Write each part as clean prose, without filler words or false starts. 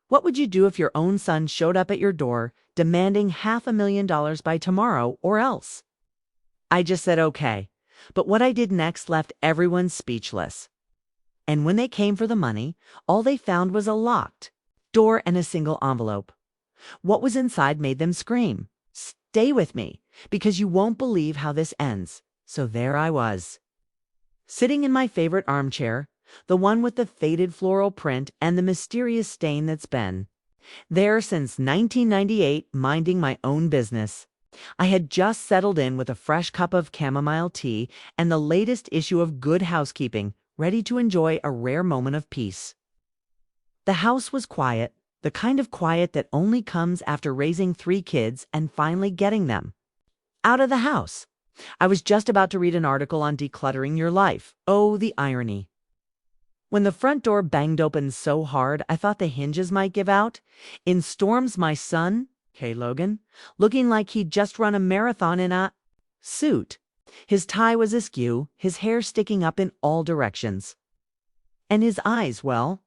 What would you do if your own son showed up at your door demanding $500,000 by tomorrow or else? I just said okay, but what I did next left everyone speechless. And when they came for the money, all they found was a locked door and a single envelope. What was inside made them scream, "Stay with me, because you won't believe how this ends." So there I was, sitting in my favorite armchair, the one with the faded floral print and the mysterious stain that's been there since 1998, minding my own business. I had just settled in with a fresh cup of chamomile tea and the latest issue of Good Housekeeping, ready to enjoy a rare moment of peace. The house was quiet, the kind of quiet that only comes after raising 3 kids and finally getting them out of the house. I was just about to read an article on decluttering your life. Oh, the irony. When the front door banged open so hard I thought the hinges might give out, in storms my son, Logan, looking like he'd just run a marathon in a suit. His tie was askew, his hair sticking up in all directions. And his eyes, well,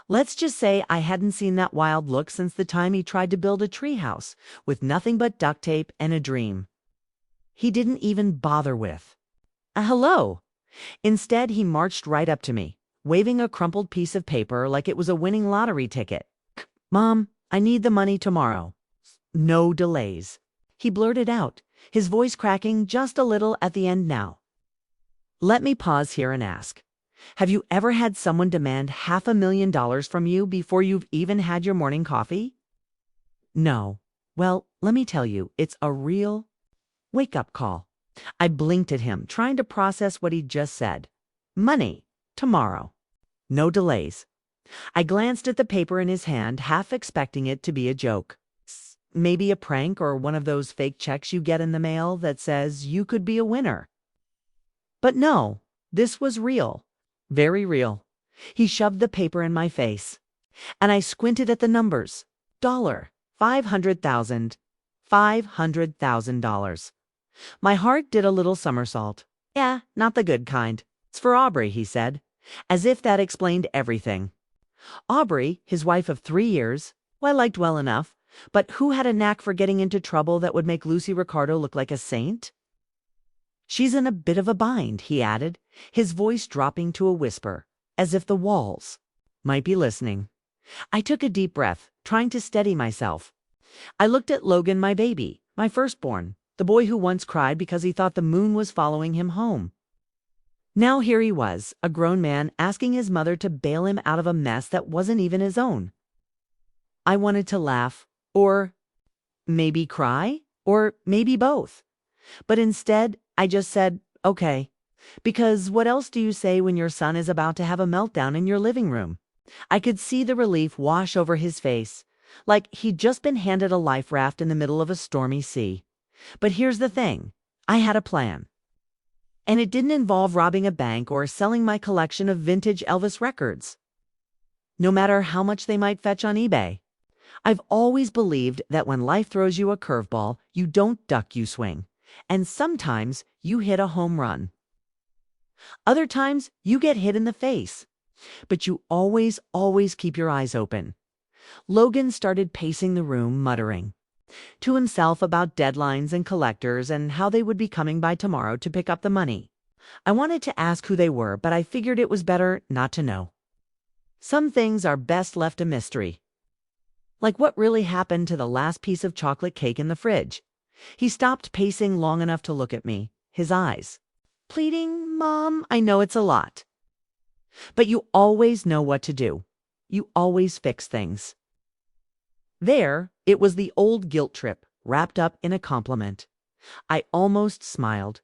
let's just say I hadn't seen that wild look since the time he tried to build a treehouse with nothing but duct tape and a dream he didn't even bother with a hello. Instead, he marched right up to me, waving a crumpled piece of paper like it was a winning lottery ticket. "Mom, I need the money tomorrow. No delays," he blurted out, his voice cracking just a little at the end now. Let me pause here and ask, have you ever had someone demand $500,000 from you before you've even had your morning coffee? No. Well, let me tell you, it's a real wake-up call. I blinked at him, trying to process what he'd just said. Money. Tomorrow. No delays. I glanced at the paper in his hand, half expecting it to be a joke. Maybe a prank or one of those fake checks you get in the mail that says you could be a winner. But no, this was real. Very real. He shoved the paper in my face, and I squinted at the numbers. $500,000. $500,000. My heart did a little somersault. Yeah, not the good kind. It's for Aubrey, he said, as if that explained everything. Aubrey, his wife of 3 years, who I liked well enough, but who had a knack for getting into trouble that would make Lucy Ricardo look like a saint. She's in a bit of a bind, he added, his voice dropping to a whisper, as if the walls might be listening. I took a deep breath, trying to steady myself. I looked at Logan, my baby, my firstborn, the boy who once cried because he thought the moon was following him home. Now here he was, a grown man, asking his mother to bail him out of a mess that wasn't even his own. I wanted to laugh, or maybe cry, or maybe both. But instead, I just said, okay. Because what else do you say when your son is about to have a meltdown in your living room? I could see the relief wash over his face, like he'd just been handed a life raft in the middle of a stormy sea. But here's the thing. I had a plan. And it didn't involve robbing a bank or selling my collection of vintage Elvis records, no matter how much they might fetch on eBay. I've always believed that when life throws you a curveball, you don't duck, you swing. And sometimes you hit a home run. Other times you get hit in the face. But you always keep your eyes open. Logan started pacing the room, muttering to himself about deadlines and collectors and how they would be coming by tomorrow to pick up the money. I wanted to ask who they were, but I figured it was better not to know. Some things are best left a mystery. Like what really happened to the last piece of chocolate cake in the fridge. He stopped pacing long enough to look at me, his eyes pleading, "Mom, I know it's a lot. But you always know what to do. You always fix things." There, it was the old guilt trip, wrapped up in a compliment. I almost smiled.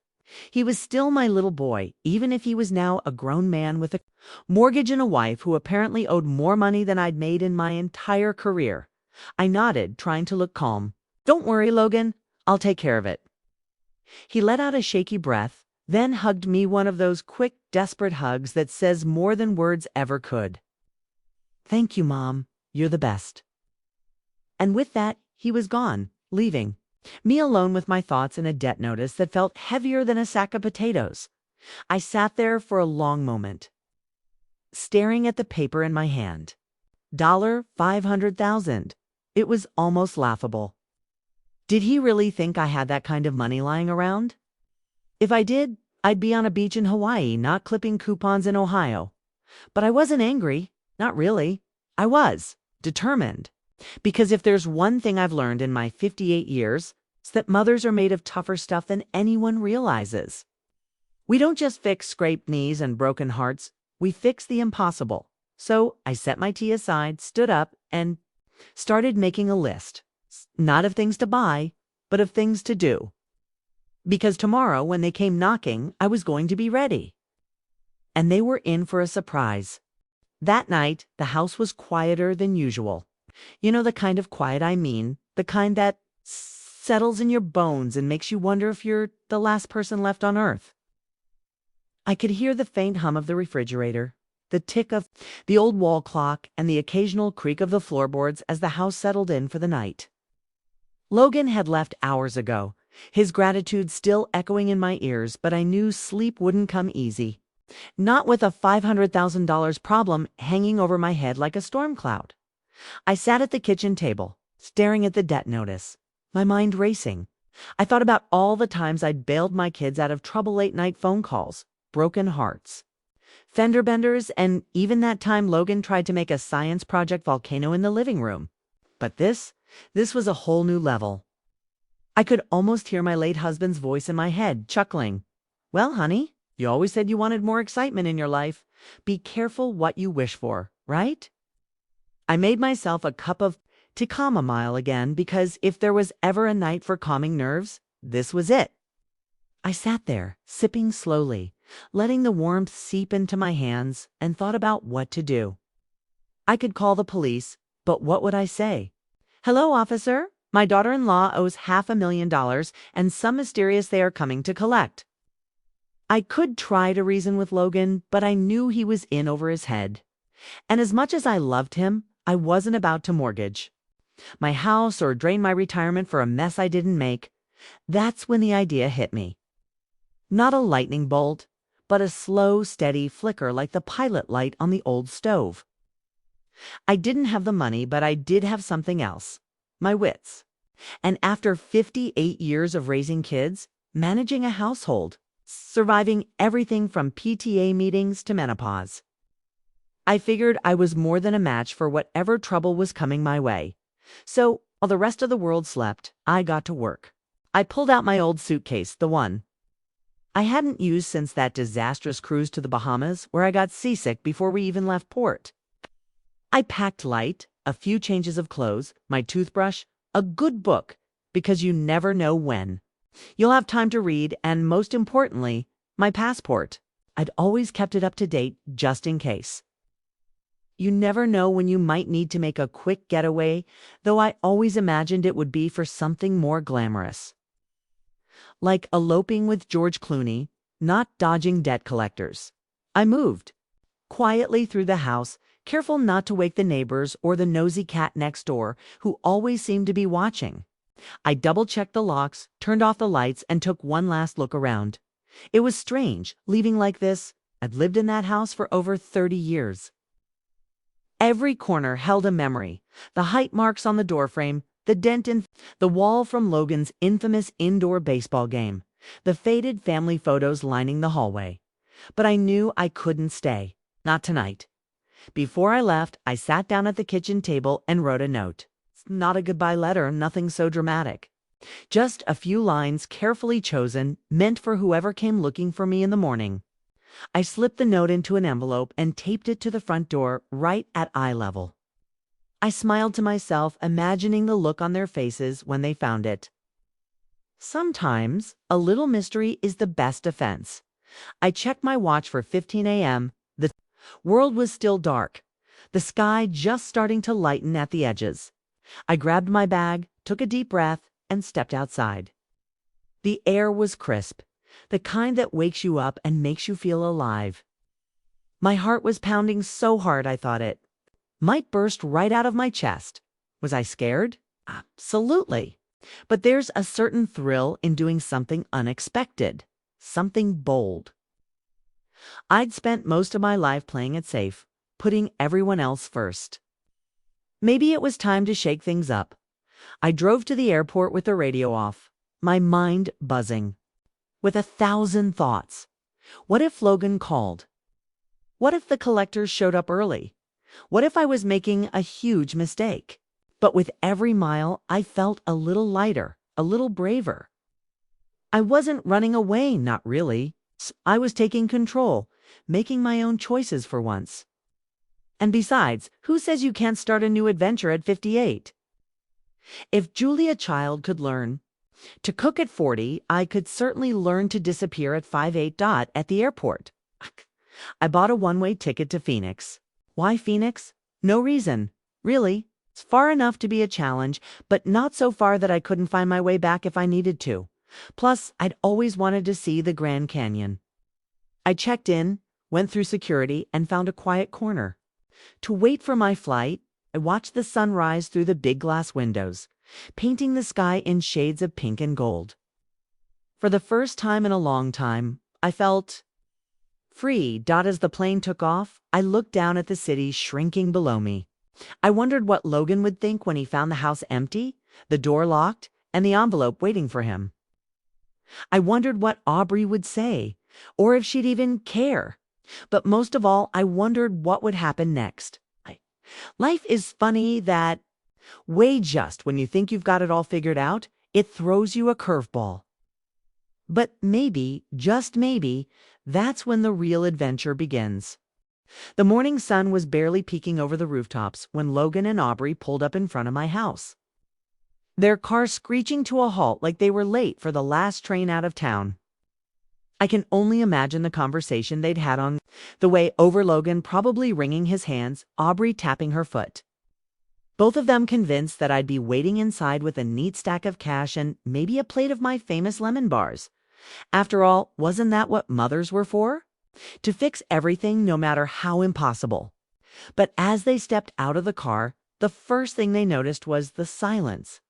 He was still my little boy, even if he was now a grown man with a mortgage and a wife who apparently owed more money than I'd made in my entire career. I nodded, trying to look calm. "Don't worry, Logan. I'll take care of it." He let out a shaky breath, then hugged me, one of those quick, desperate hugs that says more than words ever could. "Thank you, Mom. You're the best." And with that, he was gone, leaving me alone with my thoughts and a debt notice that felt heavier than a sack of potatoes. I sat there for a long moment, staring at the paper in my hand. $500,000. It was almost laughable. Did he really think I had that kind of money lying around? If I did, I'd be on a beach in Hawaii, not clipping coupons in Ohio. But I wasn't angry. Not really. I was determined. Because if there's one thing I've learned in my 58 years, it's that mothers are made of tougher stuff than anyone realizes. We don't just fix scraped knees and broken hearts, we fix the impossible. So I set my tea aside, stood up, and started making a list. Not of things to buy, but of things to do. Because tomorrow, when they came knocking, I was going to be ready. And they were in for a surprise. That night, the house was quieter than usual. You know the kind of quiet I mean, the kind that settles in your bones and makes you wonder if you're the last person left on earth. I could hear the faint hum of the refrigerator, the tick of the old wall clock, and the occasional creak of the floorboards as the house settled in for the night. Logan had left hours ago, his gratitude still echoing in my ears, but I knew sleep wouldn't come easy. Not with a $500,000 problem hanging over my head like a storm cloud. I sat at the kitchen table, staring at the debt notice, my mind racing. I thought about all the times I'd bailed my kids out of trouble late-night phone calls, broken hearts, fender benders, and even that time Logan tried to make a science project volcano in the living room. But this was a whole new level. I could almost hear my late husband's voice in my head, chuckling. Well, honey, you always said you wanted more excitement in your life. Be careful what you wish for, right? I made myself a cup of tea chamomile again because if there was ever a night for calming nerves, this was it. I sat there, sipping slowly, letting the warmth seep into my hands, and thought about what to do. I could call the police, but what would I say? Hello, officer. My daughter-in-law owes $500,000 and some mysterious they are coming to collect. I could try to reason with Logan, but I knew he was in over his head. And as much as I loved him, I wasn't about to mortgage my house or drain my retirement for a mess I didn't make. That's when the idea hit me. Not a lightning bolt, but a slow, steady flicker like the pilot light on the old stove. I didn't have the money, but I did have something else. My wits. And after 58 years of raising kids, managing a household, surviving everything from PTA meetings to menopause, I figured I was more than a match for whatever trouble was coming my way. So, while the rest of the world slept, I got to work. I pulled out my old suitcase, the one I hadn't used since that disastrous cruise to the Bahamas where I got seasick before we even left port. I packed light, a few changes of clothes, my toothbrush, a good book, because you never know when you'll have time to read, and most importantly, my passport. I'd always kept it up to date just in case. You never know when you might need to make a quick getaway, though I always imagined it would be for something more glamorous. Like eloping with George Clooney, not dodging debt collectors. I moved quietly through the house, careful not to wake the neighbors or the nosy cat next door, who always seemed to be watching. I double-checked the locks, turned off the lights, and took one last look around. It was strange, leaving like this. I'd lived in that house for over 30 years. Every corner held a memory. The height marks on the doorframe, the dent in the wall from Logan's infamous indoor baseball game, the faded family photos lining the hallway. But I knew I couldn't stay. Not tonight. Before I left, I sat down at the kitchen table and wrote a note. It's not a goodbye letter, nothing so dramatic. Just a few lines carefully chosen, meant for whoever came looking for me in the morning. I slipped the note into an envelope and taped it to the front door right at eye level. I smiled to myself, imagining the look on their faces when they found it. Sometimes, a little mystery is the best defense. I checked my watch for 15 a.m. The world was still dark, the sky just starting to lighten at the edges. I grabbed my bag, took a deep breath, and stepped outside. The air was crisp, the kind that wakes you up and makes you feel alive. My heart was pounding so hard I thought it might burst right out of my chest. Was I scared? Absolutely. But there's a certain thrill in doing something unexpected, something bold. I'd spent most of my life playing it safe, putting everyone else first. Maybe it was time to shake things up. I drove to the airport with the radio off, my mind buzzing, with 1,000 thoughts. What if Logan called? What if the collectors showed up early? What if I was making a huge mistake? But with every mile, I felt a little lighter, a little braver. I wasn't running away, not really. I was taking control, making my own choices for once. And besides, who says you can't start a new adventure at 58? If Julia Child could learn to cook at 40, I could certainly learn to disappear at 58 at the airport. I bought a one-way ticket to Phoenix. Why Phoenix? No reason. Really, it's far enough to be a challenge, but not so far that I couldn't find my way back if I needed to. Plus, I'd always wanted to see the Grand Canyon. I checked in, went through security, and found a quiet corner. To wait for my flight, I watched the sun rise through the big glass windows, painting the sky in shades of pink and gold. For the first time in a long time, I felt free. As the plane took off, I looked down at the city shrinking below me. I wondered what Logan would think when he found the house empty, the door locked, and the envelope waiting for him. I wondered what Aubrey would say, or if she'd even care. But most of all, I wondered what would happen next. Life is funny that way just when you think you've got it all figured out, it throws you a curveball. But maybe, just maybe, that's when the real adventure begins. The morning sun was barely peeking over the rooftops when Logan and Aubrey pulled up in front of my house, their car screeching to a halt like they were late for the last train out of town. I can only imagine the conversation they'd had on the way over, Logan probably wringing his hands, Aubrey tapping her foot. Both of them convinced that I'd be waiting inside with a neat stack of cash and maybe a plate of my famous lemon bars. After all, wasn't that what mothers were for? To fix everything no matter how impossible. But as they stepped out of the car, the first thing they noticed was the silence.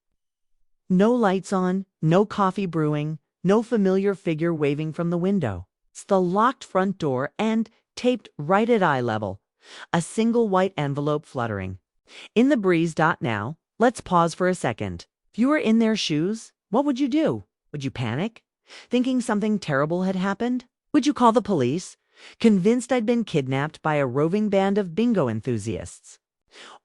No lights on, no coffee brewing, no familiar figure waving from the window. It's the locked front door and, taped right at eye level, a single white envelope fluttering. In the breeze. Now, let's pause for a second. If you were in their shoes, what would you do? Would you panic, thinking something terrible had happened? Would you call the police, convinced I'd been kidnapped by a roving band of bingo enthusiasts?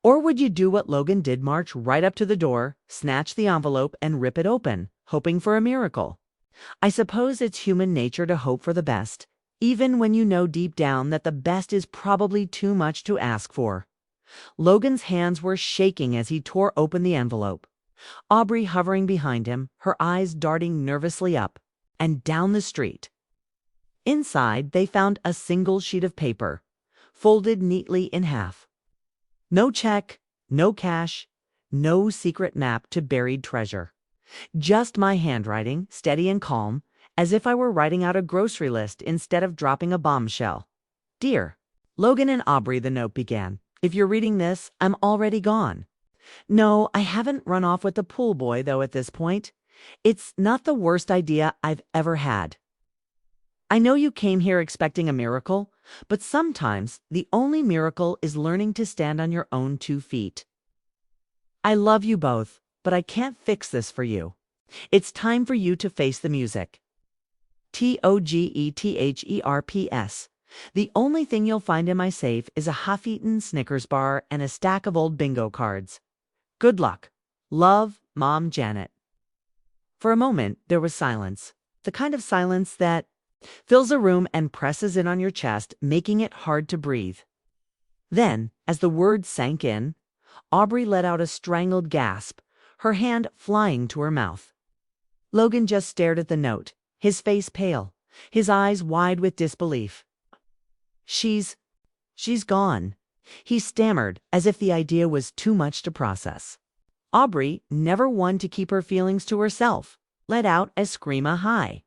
Or would you do what Logan did, march right up to the door, snatch the envelope, and rip it open, hoping for a miracle? I suppose it's human nature to hope for the best, even when you know deep down that the best is probably too much to ask for. Logan's hands were shaking as he tore open the envelope, Aubrey hovering behind him, her eyes darting nervously up and down the street. Inside, they found a single sheet of paper, folded neatly in half. No check, no cash, no secret map to buried treasure. Just my handwriting, steady and calm, as if I were writing out a grocery list instead of dropping a bombshell. Dear Logan and Aubrey, the note began. If you're reading this, I'm already gone. No, I haven't run off with the pool boy, though, at this point. It's not the worst idea I've ever had. I know you came here expecting a miracle, but sometimes the only miracle is learning to stand on your own 2 feet. I love you both, but I can't fix this for you. It's time for you to face the music. TOGETHERPS. The only thing you'll find in my safe is a half-eaten Snickers bar and a stack of old bingo cards. Good luck. Love, Mom, Janet. For a moment, there was silence. The kind of silence that fills a room and presses in on your chest, making it hard to breathe. Then, as the words sank in, Aubrey let out a strangled gasp, her hand flying to her mouth. Logan just stared at the note, his face pale, his eyes wide with disbelief. She's gone, he stammered, as if the idea was too much to process. Aubrey, never one to keep her feelings to herself, let out a scream-a-hi.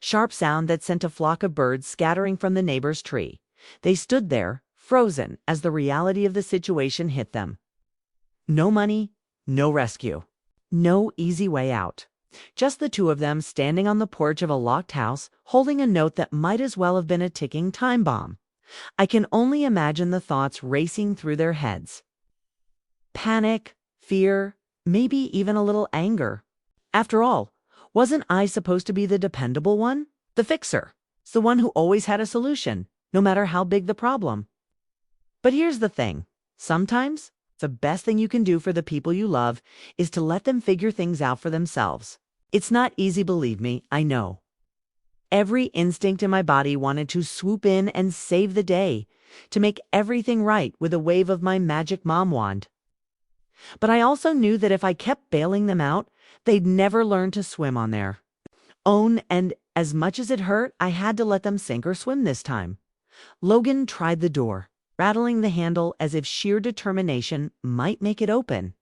Sharp sound that sent a flock of birds scattering from the neighbor's tree. They stood there, frozen, as the reality of the situation hit them. No money, no rescue, no easy way out. Just the two of them standing on the porch of a locked house, holding a note that might as well have been a ticking time bomb. I can only imagine the thoughts racing through their heads. Panic, fear, maybe even a little anger. After all, wasn't I supposed to be the dependable one? The fixer? The one who always had a solution, no matter how big the problem. But here's the thing. Sometimes, the best thing you can do for the people you love is to let them figure things out for themselves. It's not easy, believe me, I know. Every instinct in my body wanted to swoop in and save the day, to make everything right with a wave of my magic mom wand. But I also knew that if I kept bailing them out, they'd never learn to swim on their own, and as much as it hurt, I had to let them sink or swim this time. Logan tried the door, rattling the handle as if sheer determination might make it open.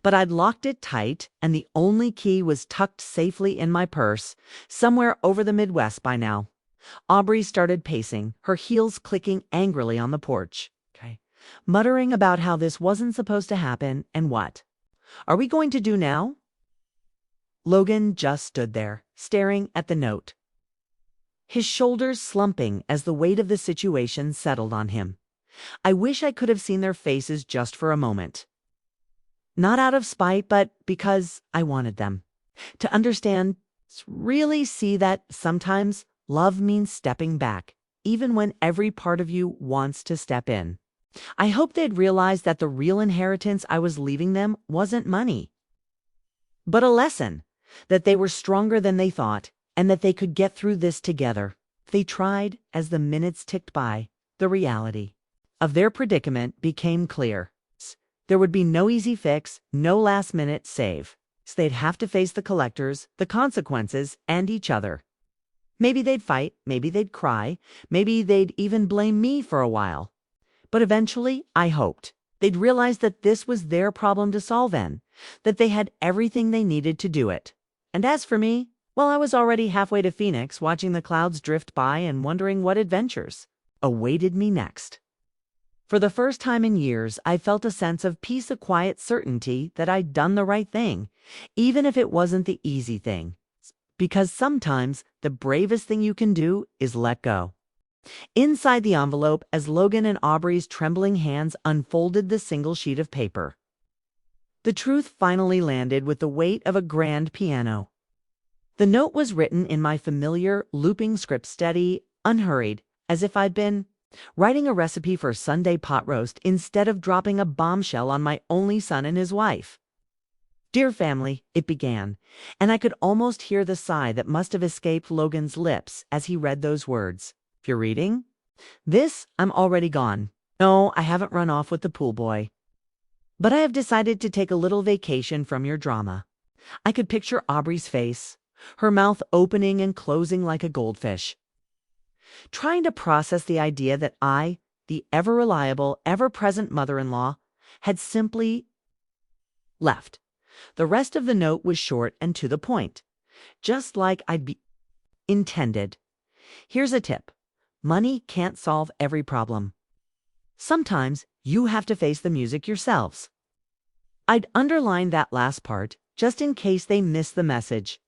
But I'd locked it tight, and the only key was tucked safely in my purse, somewhere over the Midwest by now. Aubrey started pacing, her heels clicking angrily on the porch, muttering about how this wasn't supposed to happen and what are we going to do now? Logan just stood there, staring at the note, his shoulders slumping as the weight of the situation settled on him. I wish I could have seen their faces just for a moment. Not out of spite, but because I wanted them to understand, really see that sometimes love means stepping back, even when every part of you wants to step in. I hope they'd realize that the real inheritance I was leaving them wasn't money, but a lesson, that they were stronger than they thought, and that they could get through this together. They tried. As the minutes ticked by, the reality of their predicament became clear. There would be no easy fix, no last-minute save. So they'd have to face the collectors, the consequences, and each other. Maybe they'd fight, maybe they'd cry, maybe they'd even blame me for a while. But eventually, I hoped, they'd realize that this was their problem to solve and that they had everything they needed to do it. And as for me, well, I was already halfway to Phoenix, watching the clouds drift by and wondering what adventures awaited me next. For the first time in years, I felt a sense of peace, a quiet certainty that I'd done the right thing, even if it wasn't the easy thing. Because sometimes the bravest thing you can do is let go. Inside the envelope, as Logan and Aubrey's trembling hands unfolded the single sheet of paper, the truth finally landed with the weight of a grand piano. The note was written in my familiar, looping script, steady, unhurried, as if I'd been writing a recipe for Sunday pot roast instead of dropping a bombshell on my only son and his wife. "Dear family," it began, and I could almost hear the sigh that must have escaped Logan's lips as he read those words. "If you're reading this, I'm already gone. No, I haven't run off with the pool boy. But I have decided to take a little vacation from your drama." I could picture Aubrey's face, her mouth opening and closing like a goldfish, trying to process the idea that I, the ever-reliable, ever-present mother-in-law, had simply left. The rest of the note was short and to the point, just like I'd be intended. "Here's a tip. Money can't solve every problem. Sometimes you have to face the music yourselves." I'd underline that last part, just in case they missed the message.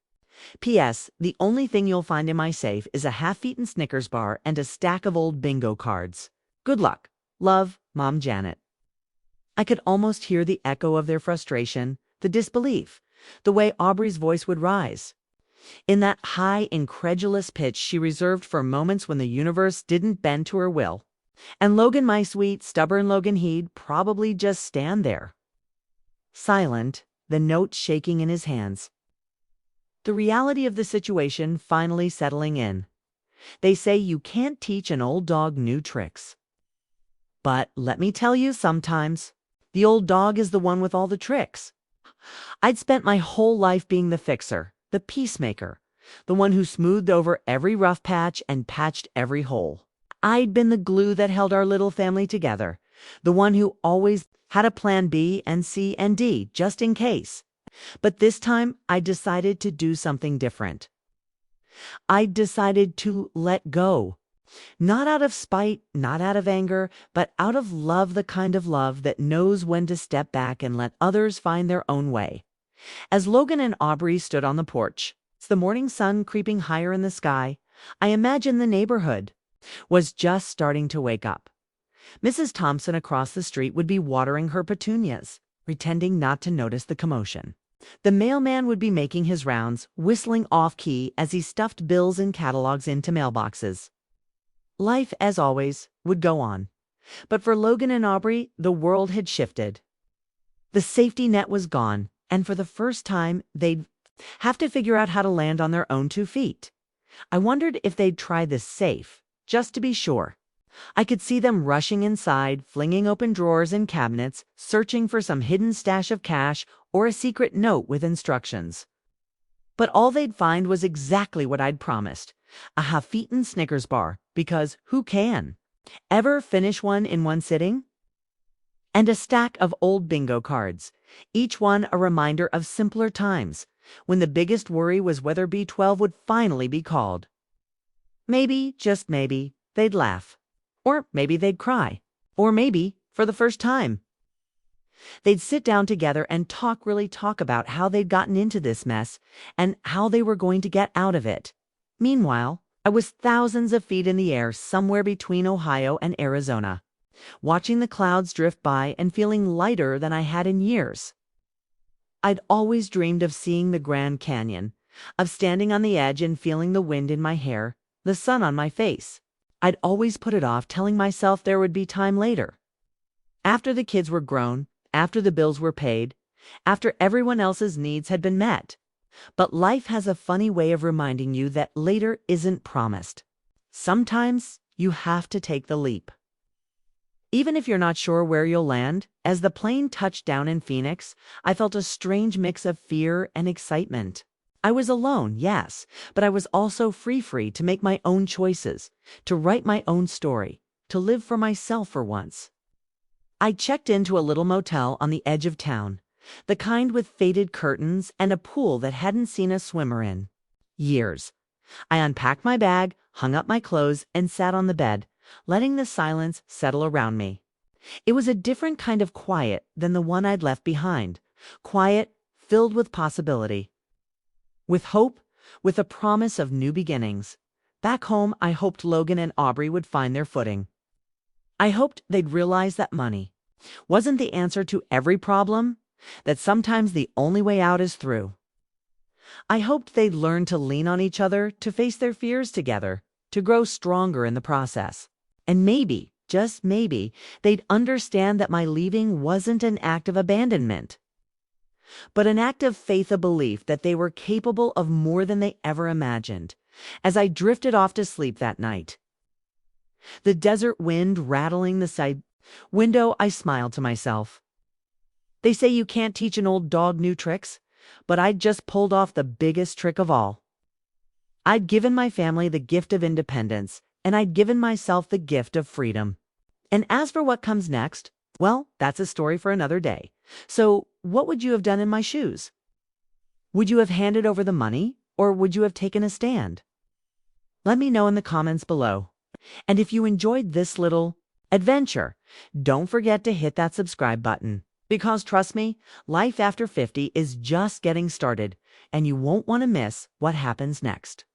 "P.S. The only thing you'll find in my safe is a half-eaten Snickers bar and a stack of old bingo cards. Good luck. Love, Mom Janet." I could almost hear the echo of their frustration, the disbelief, the way Aubrey's voice would rise, in that high, incredulous pitch she reserved for moments when the universe didn't bend to her will. And Logan, my sweet, stubborn Logan, he'd probably just stand there, silent, the note shaking in his hands. The reality of the situation finally settling in. They say you can't teach an old dog new tricks. But let me tell you, sometimes the old dog is the one with all the tricks. I'd spent my whole life being the fixer, the peacemaker, the one who smoothed over every rough patch and patched every hole. I'd been the glue that held our little family together, the one who always had a plan B and C and D just in case. But this time, I decided to do something different. I decided to let go. Not out of spite, not out of anger, but out of love, the kind of love that knows when to step back and let others find their own way. As Logan and Aubrey stood on the porch, the morning sun creeping higher in the sky, I imagined the neighborhood was just starting to wake up. Mrs. Thompson across the street would be watering her petunias. pretending not to notice the commotion. The mailman would be making his rounds, whistling off-key as he stuffed bills and catalogs into mailboxes. Life, as always, would go on. But for Logan and Aubrey, the world had shifted. The safety net was gone, and for the first time, they'd have to figure out how to land on their own 2 feet. I wondered if they'd try this safe, just to be sure. I could see them rushing inside, flinging open drawers and cabinets, searching for some hidden stash of cash or a secret note with instructions. But all they'd find was exactly what I'd promised, a half-eaten Snickers bar, because who can? Ever finish one in one sitting? And a stack of old bingo cards, each one a reminder of simpler times, when the biggest worry was whether B12 would finally be called. Maybe, just maybe, they'd laugh. Or maybe they'd cry. Or maybe, for the first time, they'd sit down together and really talk about how they'd gotten into this mess and how they were going to get out of it. Meanwhile, I was thousands of feet in the air somewhere between Ohio and Arizona, watching the clouds drift by and feeling lighter than I had in years. I'd always dreamed of seeing the Grand Canyon, of standing on the edge and feeling the wind in my hair, the sun on my face. I'd always put it off, telling myself there would be time later. After the kids were grown, after the bills were paid, after everyone else's needs had been met. But life has a funny way of reminding you that later isn't promised. Sometimes you have to take the leap. Even if you're not sure where you'll land, as the plane touched down in Phoenix, I felt a strange mix of fear and excitement. I was alone, yes, but I was also free to make my own choices, to write my own story, to live for myself for once. I checked into a little motel on the edge of town, the kind with faded curtains and a pool that hadn't seen a swimmer in years. I unpacked my bag, hung up my clothes, and sat on the bed, letting the silence settle around me. It was a different kind of quiet than the one I'd left behind, quiet filled with possibility. With hope, with a promise of new beginnings. Back home, I hoped Logan and Aubrey would find their footing. I hoped they'd realize that money wasn't the answer to every problem, that sometimes the only way out is through. I hoped they'd learn to lean on each other, to face their fears together, to grow stronger in the process. And maybe, just maybe, they'd understand that my leaving wasn't an act of abandonment, but an act of faith, a belief that they were capable of more than they ever imagined. As I drifted off to sleep that night, the desert wind rattling the side window, I smiled to myself. They say you can't teach an old dog new tricks, but I'd just pulled off the biggest trick of all. I'd given my family the gift of independence, and I'd given myself the gift of freedom. And as for what comes next, well, that's a story for another day. So, what would you have done in my shoes? Would you have handed over the money, or would you have taken a stand? Let me know in the comments below. And if you enjoyed this little adventure, don't forget to hit that subscribe button. Because trust me, life after 50 is just getting started, and you won't want to miss what happens next.